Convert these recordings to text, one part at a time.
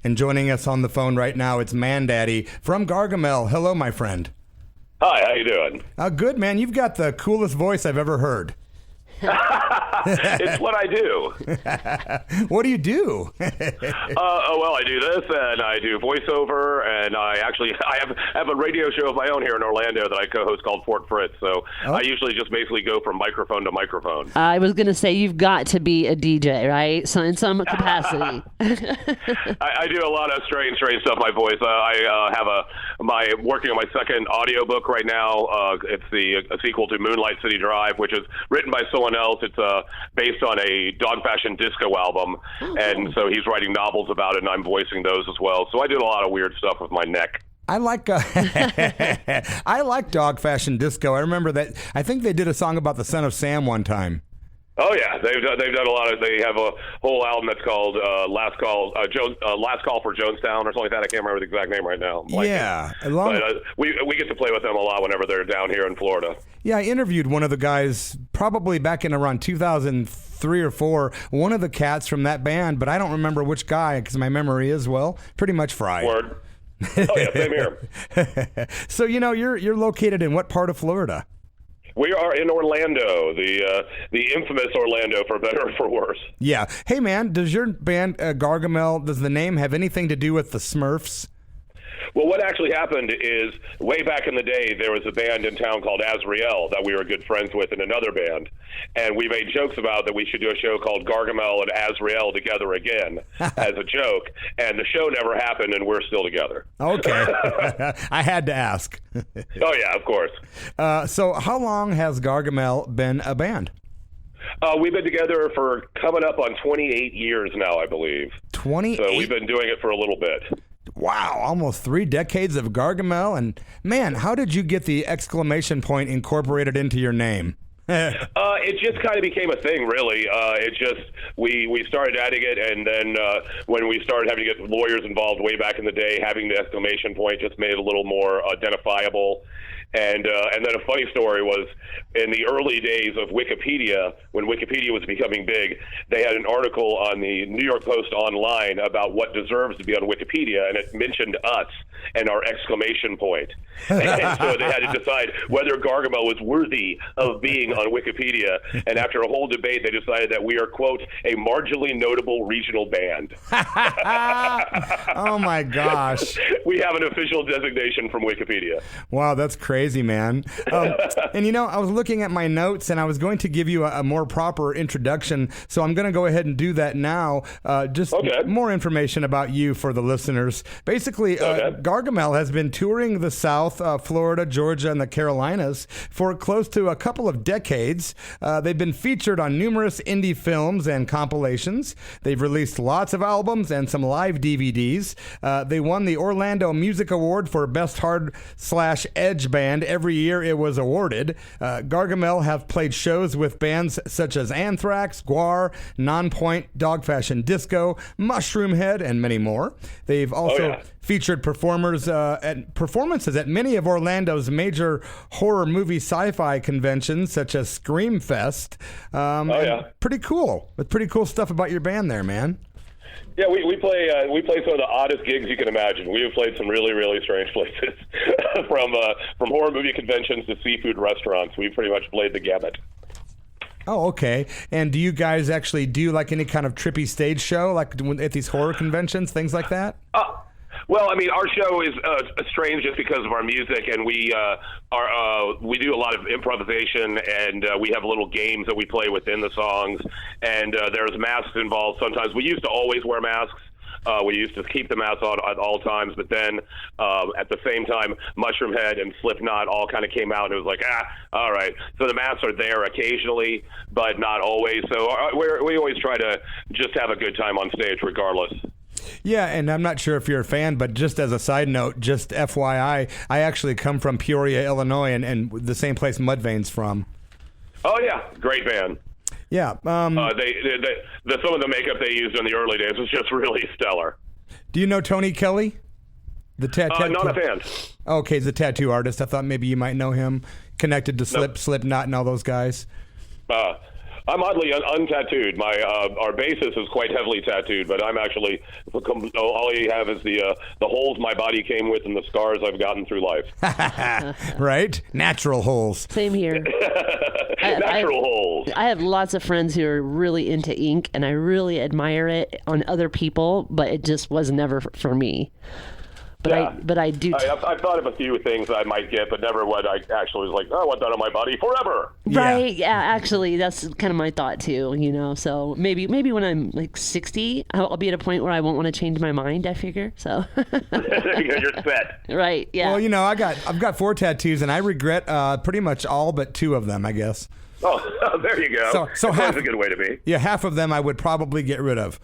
And joining us on the phone right now, it's MANDADDY from Gargamel. Hello, my friend. Hi, how you doing? Good, man. You've got the coolest voice I've ever heard. It's what I do. What do you do? Well, I do this, and I do voiceover, and I have a radio show of my own here in Orlando that I co-host called Fort Fritz. So I usually just basically go from microphone to microphone. I was going to say you've got to be a DJ, right? So in some capacity. I do a lot of strange stuff. My voice. I have working on my second audiobook right now. It's a sequel to Moonlight City Drive, which is written by someone else. It's based on a dog fashion disco album, and so he's writing novels about it, and I'm voicing those as well. So I do a lot of weird stuff with my neck. I like I like dog fashion disco. I remember that. I think they did a song about the Son of Sam one time. Oh yeah, they've done a lot of. They have a whole album that's called Last Call for Jonestown or something like that. I can't remember the exact name right now. Yeah, but we get to play with them a lot whenever they're down here in Florida. Yeah, I interviewed one of the guys probably back in around 2003 or 4. One of the cats from that band, but I don't remember which guy because my memory is pretty much fried. Word. Oh yeah, same here. So you're located in what part of Florida? We are in Orlando, the infamous Orlando, for better or for worse. Yeah. Hey, man, does your band, Gargamel, does the name have anything to do with the Smurfs? Well, what actually happened is, way back in the day, there was a band in town called Azrael that we were good friends with in another band. And we made jokes about that we should do a show called Gargamel and Azrael together again as a joke. And the show never happened, and we're still together. Okay. I had to ask. Oh, yeah, of course. So how long has Gargamel been a band? We've been together for coming up on 28 years now, I believe. 28? So we've been doing it for a little bit. Wow, almost 3 decades of Gargamel. And man, how did you get the exclamation point incorporated into your name? It just kind of became a thing, really. We started adding it, and then when we started having to get lawyers involved way back in the day, having the exclamation point just made it a little more identifiable. And then a funny story was, in the early days of Wikipedia, when Wikipedia was becoming big, they had an article on the New York Post online about what deserves to be on Wikipedia, and it mentioned us and our exclamation point. And so they had to decide whether Gargamel was worthy of being on Wikipedia. And after a whole debate, they decided that we are, quote, a marginally notable regional band. Oh, my gosh. We have an official designation from Wikipedia. Wow, that's crazy, man. And I was looking at my notes, and I was going to give you a more proper introduction, so I'm going to go ahead and do that now. More information about you for the listeners. Basically, Gargamel has been touring the South, Florida, Georgia, and the Carolinas for close to a couple of decades. They've been featured on numerous indie films and compilations. They've released lots of albums and some live DVDs. They won the Orlando Music Award for Best Hard/Edge Band every year it was awarded. Gargamel have played shows with bands such as Anthrax, Guar, Nonpoint, Dog Fashion Disco, Mushroom Head, and many more. They've also featured performances at many of Orlando's major horror movie sci-fi conventions, such as Scream Fest. Pretty cool. With pretty cool stuff about your band there, man. Yeah, we play some of the oddest gigs you can imagine. We have played some really, really strange places, from horror movie conventions to seafood restaurants. We've pretty much played the gamut. Oh, okay. And do you guys actually do like any kind of trippy stage show, like at these horror conventions, things like that? Well, I mean, our show is strange just because of our music, and we do a lot of improvisation, and we have little games that we play within the songs, and there's masks involved sometimes. We used to always wear masks. We used to keep the masks on at all times, but then at the same time, Mushroom Head and Slipknot all kind of came out, and it was like, all right. So the masks are there occasionally, but not always. So we always try to just have a good time on stage regardless. Yeah, and I'm not sure if you're a fan, but just as a side note, just FYI, I actually come from Peoria, Illinois, and the same place Mudvayne's from. Oh, yeah. Great band. Yeah. Some of the makeup they used in the early days was just really stellar. Do you know Tony Kelly? The tattoo. Not a fan. Okay, he's a tattoo artist. I thought maybe you might know him, connected to Slipknot and all those guys. I'm oddly untattooed. Our bassist is quite heavily tattooed, but I'm actually all I have is the holes my body came with and the scars I've gotten through life. Right? Natural holes. Same here. Natural holes. I have lots of friends who are really into ink, and I really admire it on other people, but it just was never for me. But I do. I've thought of a few things that I might get, but never what I actually was like, oh, I want that on my body forever. Right? Yeah. Actually, that's kind of my thought too. So maybe when I'm like 60, I'll be at a point where I won't want to change my mind. I figure. So. You're set. Right. Yeah. Well, I've got 4 tattoos, and I regret pretty much all but 2 of them, I guess. Oh, there you go. So that's a good way to be. Yeah, half of them I would probably get rid of.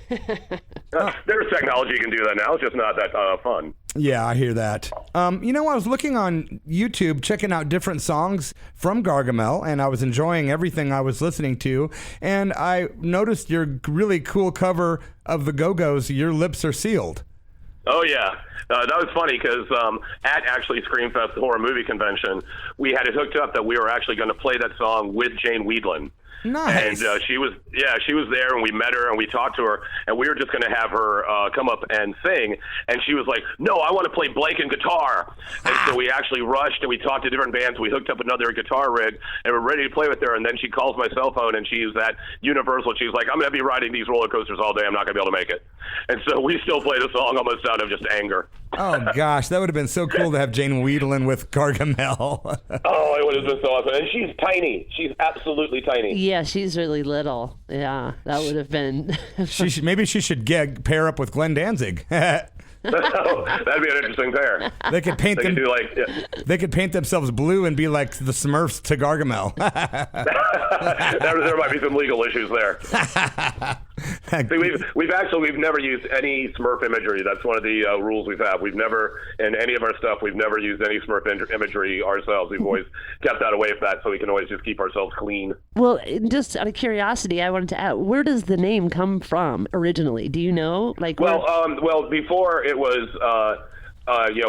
There's technology you can do that now. It's just not that fun. Yeah, I hear that. I was looking on YouTube, checking out different songs from Gargamel, and I was enjoying everything I was listening to. And I noticed your really cool cover of the Go-Go's "Your Lips Are Sealed." Oh, yeah. That was funny because at actually Screamfest, the horror movie convention, we had it hooked up that we were actually going to play that song with Jane Weedland. Nice. And she was there, and we met her, and we talked to her, and we were just going to have her come up and sing, and she was like, no, I want to play blanket guitar. And so we actually rushed, and we talked to different bands. We hooked up another guitar rig, and we're ready to play with her, and then she calls my cell phone, and she's at Universal. She's like, I'm going to be riding these roller coasters all day. I'm not going to be able to make it. And so we still play the song almost out of just anger. Oh, gosh, that would have been so cool to have Jane Weedland with Gargamel. Oh, it would have been so awesome. And she's tiny. She's absolutely tiny. Yeah, she's really little. Yeah, that would have been. Maybe she should pair up with Glenn Danzig. That'd be an interesting pair. They could paint They could paint themselves blue and be like the Smurfs to Gargamel. There might be some legal issues there. See, we've never used any Smurf imagery. That's one of the rules we've had. We've never, in any of our stuff, we've never used any Smurf imagery ourselves. We've always kept that away from that, so we can always just keep ourselves clean. Well, just out of curiosity, I wanted to ask, where does the name come from originally? Do you know? Well, before it was.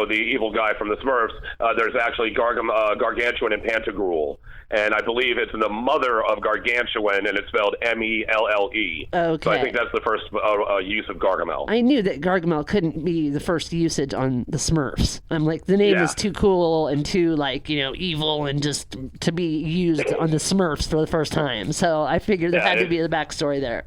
The evil guy from the Smurfs, there's actually Gargantuan and Pantagruel. And I believe it's the mother of Gargantuan, and it's spelled Melle. Okay. So I think that's the first use of Gargamel. I knew that Gargamel couldn't be the first usage on the Smurfs. I'm like, the name is too cool and too, evil and just to be used on the Smurfs for the first time. So I figured there had to be the backstory there.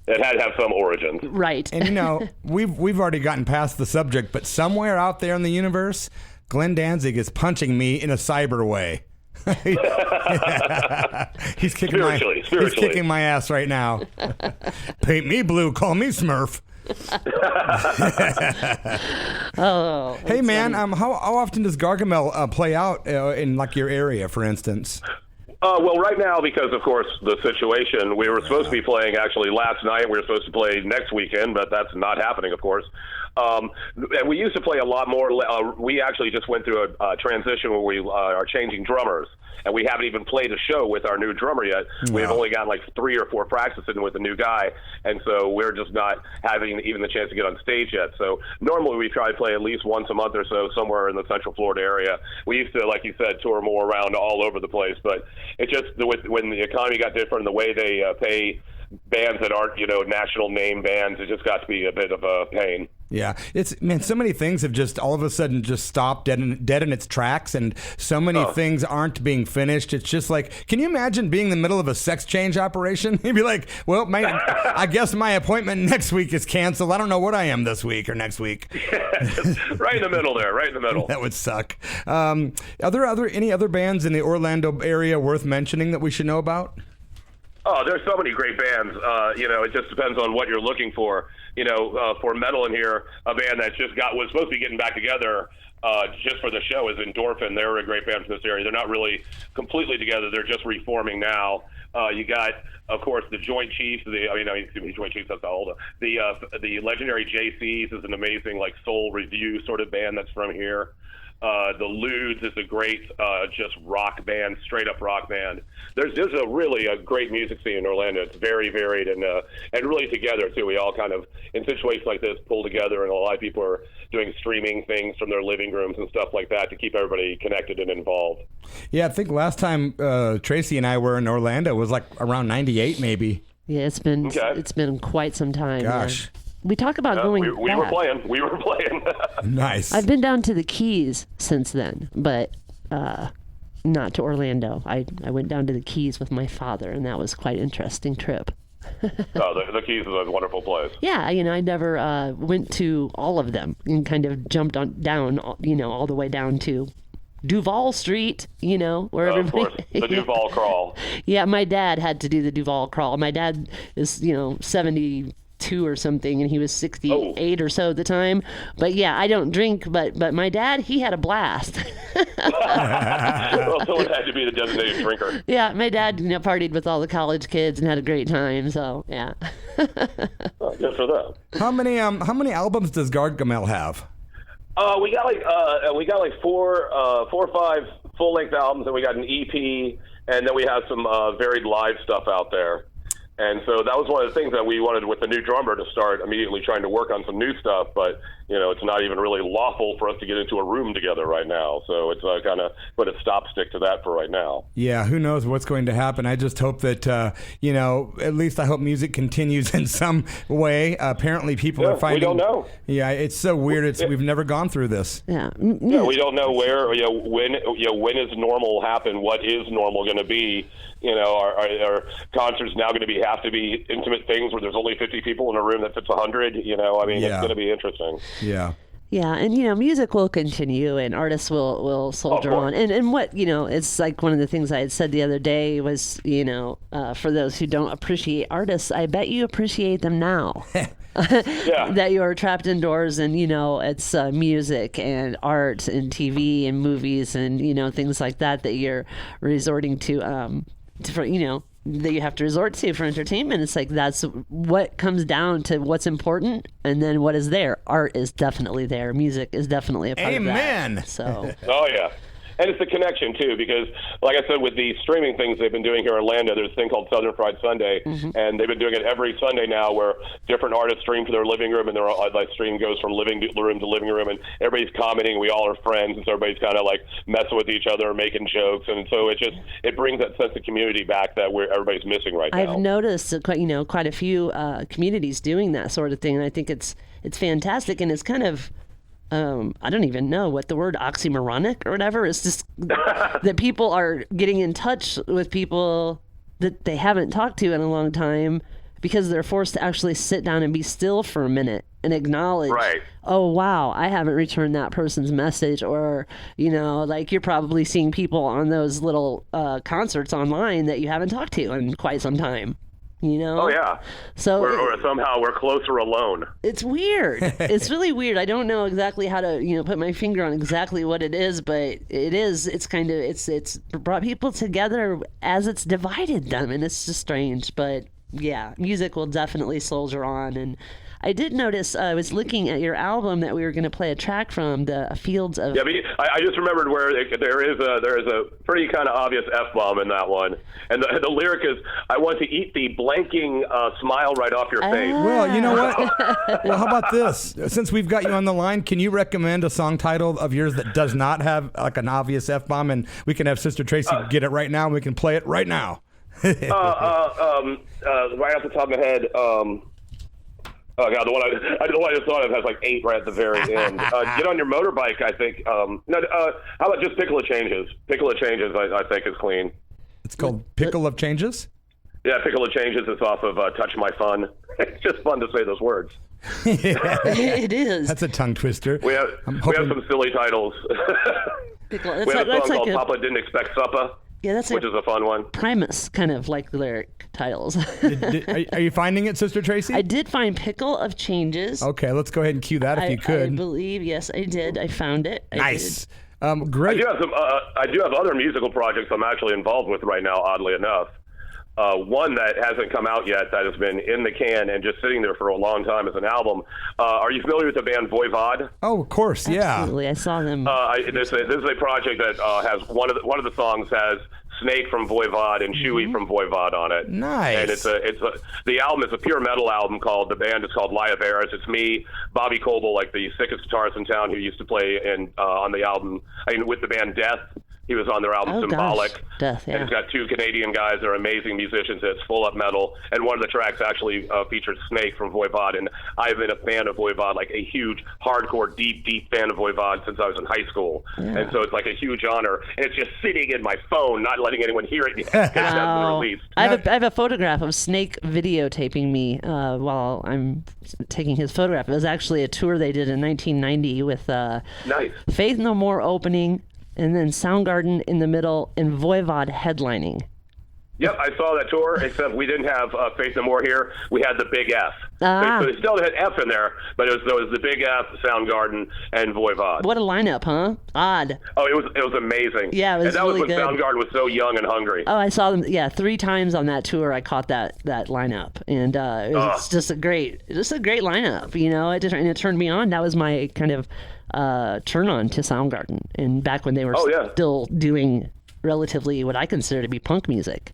It had to have some origin. Right. And, we've already gotten past the subject, but somewhere out there in the universe, Glenn Danzig is punching me in a cyber way. He's kicking my ass right now. Paint me blue, call me Smurf. Hey man, how often does Gargamel play out in your area, for instance? Well, right now, because of course the situation, we were supposed to be playing actually last night. We were supposed to play next weekend, but that's not happening, of course. And we used to play a lot more. We actually just went through a transition where we are changing drummers, and we haven't even played a show with our new drummer yet. No. We've only gotten 3 or 4 practices in with the new guy, and so we're just not having even the chance to get on stage yet. So normally we try to play at least once a month or so somewhere in the Central Florida area. We used to, like you said, tour more around all over the place, but it just when the economy got different and the way they pay bands that aren't, national name bands, it just got to be a bit of a pain. Yeah, so many things have just all of a sudden just stopped dead in its tracks, and so many things aren't being finished. It's just like, can you imagine being in the middle of a sex change operation? You'd be like, well, I guess my appointment next week is canceled. I don't know what I am this week or next week. Right in the middle there, right in the middle. That would suck. Are there any other bands in the Orlando area worth mentioning that we should know about? Oh, there's so many great bands. It just depends on what you're looking for. For metal in here, a band that was supposed to be getting back together just for the show is Endorphin. They're a great band from this area. They're not really completely together. They're just reforming now. You got, of course, the Joint Chiefs. Joint Chiefs. That's old. The legendary JCs is an amazing soul review sort of band that's from here. The Ludes is a great just rock band, straight up rock band. There's a really a great music scene in Orlando. It's very varied and really together too. We all kind of in situations like this pull together, and a lot of people are doing streaming things from their living rooms and stuff like that to keep everybody connected and involved. Yeah, I think last time Tracy and I were in Orlando was like around '98 maybe. Yeah, it's been quite some time. Gosh. Yeah. We talk about going we back. We were playing. Nice. I've been down to the Keys since then, but not to Orlando. I went down to the Keys with my father, and that was quite an interesting trip. The Keys is a wonderful place. Yeah, I never went to all of them and kind of jumped down, all the way down to Duval Street, where everybody... Of course, the Duval crawl. Yeah, my dad had to do the Duval crawl. My dad is, 72 or something, and he was 68 or so at the time. But yeah, I don't drink, but my dad, he had a blast. Well, someone had to be the designated drinker. Yeah, my dad, partied with all the college kids and had a great time. So yeah. Good for them. How many albums does Gargamel have? We got like four or five full length albums, and we got an EP, and then we have some varied live stuff out there. And so that was one of the things that we wanted with the new drummer to start immediately trying to work on some new stuff. But, it's not even really lawful for us to get into a room together right now. So it's kind of put a stop stick to that for right now. Yeah, who knows what's going to happen. I just hope that, at least I hope music continues in some way. Apparently people are finding... We don't know. Yeah, it's so weird. We've never gone through this. Yeah. Yeah, we don't know where, when is normal happen? What is normal going to be? Are concerts now going to have to be intimate things where there's only 50 people in a room that fits 100? It's going to be interesting. Yeah. Yeah, and music will continue, and artists will soldier on. And what it's like one of the things I had said the other day was for those who don't appreciate artists, I bet you appreciate them now. Yeah. That you are trapped indoors, and it's music and art and TV and movies and things like that you're resorting to that you have to resort to for entertainment. It's like that's what comes down to what's important, and then what is there. Art is definitely there. Music is definitely a part of that. Amen. So. Oh yeah. And it's the connection, too, because, like I said, with the streaming things they've been doing here in Orlando, there's a thing called Southern Fried Sunday, and they've been doing it every Sunday now where different artists stream to their living room, and their stream goes from living room to living room, and everybody's commenting. We all are friends, and so everybody's kind of, messing with each other, making jokes, and so it brings that sense of community back that everybody's missing right now. I've noticed, quite a few communities doing that sort of thing, and I think it's fantastic, and it's kind of... I don't even know what the word oxymoronic or whatever. It's just that people are getting in touch with people that they haven't talked to in a long time because they're forced to actually sit down and be still for a minute and acknowledge, oh, wow, I haven't returned that person's message. Or, you're probably seeing people on those little concerts online that you haven't talked to in quite some time. Oh yeah. So or somehow we're closer alone. It's weird. It's really weird. I don't know exactly how to put my finger on exactly what it is, but it is. It's kind of it's brought people together as it's divided them, and it's just strange. But yeah, music will definitely soldier on. And I did notice, I was looking at your album that we were going to play a track from, the Fields of... Yeah, but I just remembered where there is a pretty kind of obvious F-bomb in that one. And the lyric is, I want to eat the blanking smile right off your face. Well, you know what? Well, how about this? Since we've got you on the line, can you recommend a song title of yours that does not have an obvious F-bomb? And we can have Sister Tracy get it right now, and we can play it right now. Right off the top of my head... Oh God, the one I just thought of has 8 right at the very end. Get on your motorbike, I think. How about just Pickle of Changes? Pickle of Changes, I think, is clean. It's called Pickle of Changes? Yeah, Pickle of Changes. It's off of Touch My Fun. It's just fun to say those words. It is. That's a tongue twister. We have some silly titles. Pickle. We have a song called Papa Didn't Expect Supper. Yeah, that's which is a fun one. Primus kind of lyric titles. Are you finding it, Sister Tracy? I did find Pickle of Changes. Okay, let's go ahead and cue that if you could. I believe, yes, I did. I found it. Nice. Great. I do have other musical projects I'm actually involved with right now, oddly enough. one that hasn't come out yet that has been in the can and just sitting there for a long time as an album. Are you familiar with the band Voivod? Oh, of course, yeah. Absolutely, I saw them. This is a project that has one of the songs has Snake from Voivod and Chewy from Voivod on it. Nice. And the album is a pure metal album the band is called Liaveras. It's me, Bobby Coble, like the sickest guitarist in town, who used to play on the album, with the band Death. He was on their album Symbolic. Gosh. Death, yeah. And it's got two Canadian guys. They're amazing musicians. It's full up metal. And one of the tracks actually features Snake from Voivod. And I've been a fan of Voivod, like a huge, hardcore, deep fan of Voivod since I was in high school. Yeah. And so it's like a huge honor. And it's just sitting in my phone, not letting anyone hear it because it hasn't been released. I have a photograph of Snake videotaping me while I'm taking his photograph. It was actually a tour they did in 1990 with nice. Faith No More opening, and then Soundgarden in the middle, and Voivod headlining. Yep, I saw that tour, except we didn't have Faith No More here. We had the Big F. So they still had F in there, but it was the Big F, Soundgarden, and Voivod. What a lineup, huh? Odd. Oh, it was amazing. Yeah, it was and that really was when good. Soundgarden was so young and hungry. Oh, I saw them, 3 times on that tour. I caught that lineup, and it was just a great lineup, and it turned me on. That was my kind of turn on to Soundgarden, and back when they were still doing relatively what I consider to be punk music.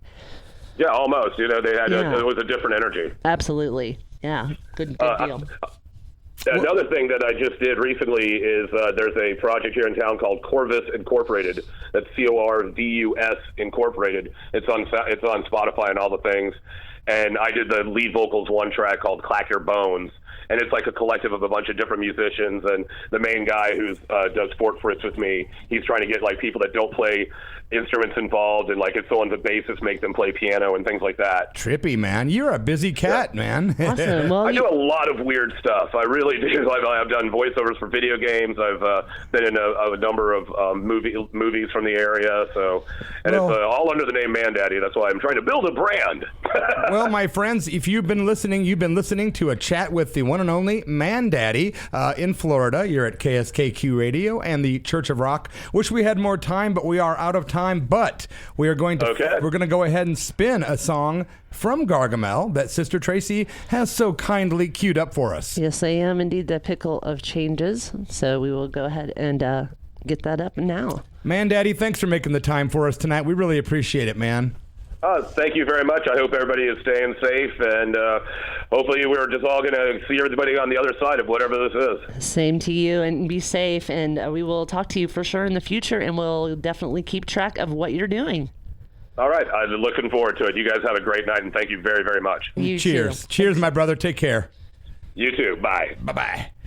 Yeah, almost. They had it was a different energy. Absolutely. Yeah. Good deal. Another thing that I just did recently is there's a project here in town called Corvus Incorporated. That's Corvus Incorporated. It's on Spotify and all the things. And I did the lead vocals one track called Clack Your Bones. And it's like a collective of a bunch of different musicians. And the main guy who does Fort Fritz with me, he's trying to get like people that don't play instruments involved, and like if someone's a bassist, make them play piano and things like that. Trippy, man. You're a busy cat, man. Awesome. Well, I do a lot of weird stuff. I really do. I've done voiceovers for video games. I've been in a number of movies from the area. It's all under the name MANDADDY. That's why I'm trying to build a brand. Well, my friends, if you've been listening to a chat with the one and only MANDADDY in Florida. You're at KSKQ Radio and the Church of Rock. Wish we had more time, but we are out of time. But we are going to go ahead and spin a song from Gargamel that Sister Tracy has so kindly queued up for us. Yes, I am indeed the pickle of changes. So we will go ahead and get that up now. MANDADDY, thanks for making the time for us tonight. We really appreciate it, man. Thank you very much. I hope everybody is staying safe, and hopefully we're just all going to see everybody on the other side of whatever this is. Same to you, and be safe, and we will talk to you for sure in the future, and we'll definitely keep track of what you're doing. All right. I'm looking forward to it. You guys have a great night, and thank you very, very much. You Cheers. too. Cheers, my brother. Take care. You too. Bye. Bye-bye.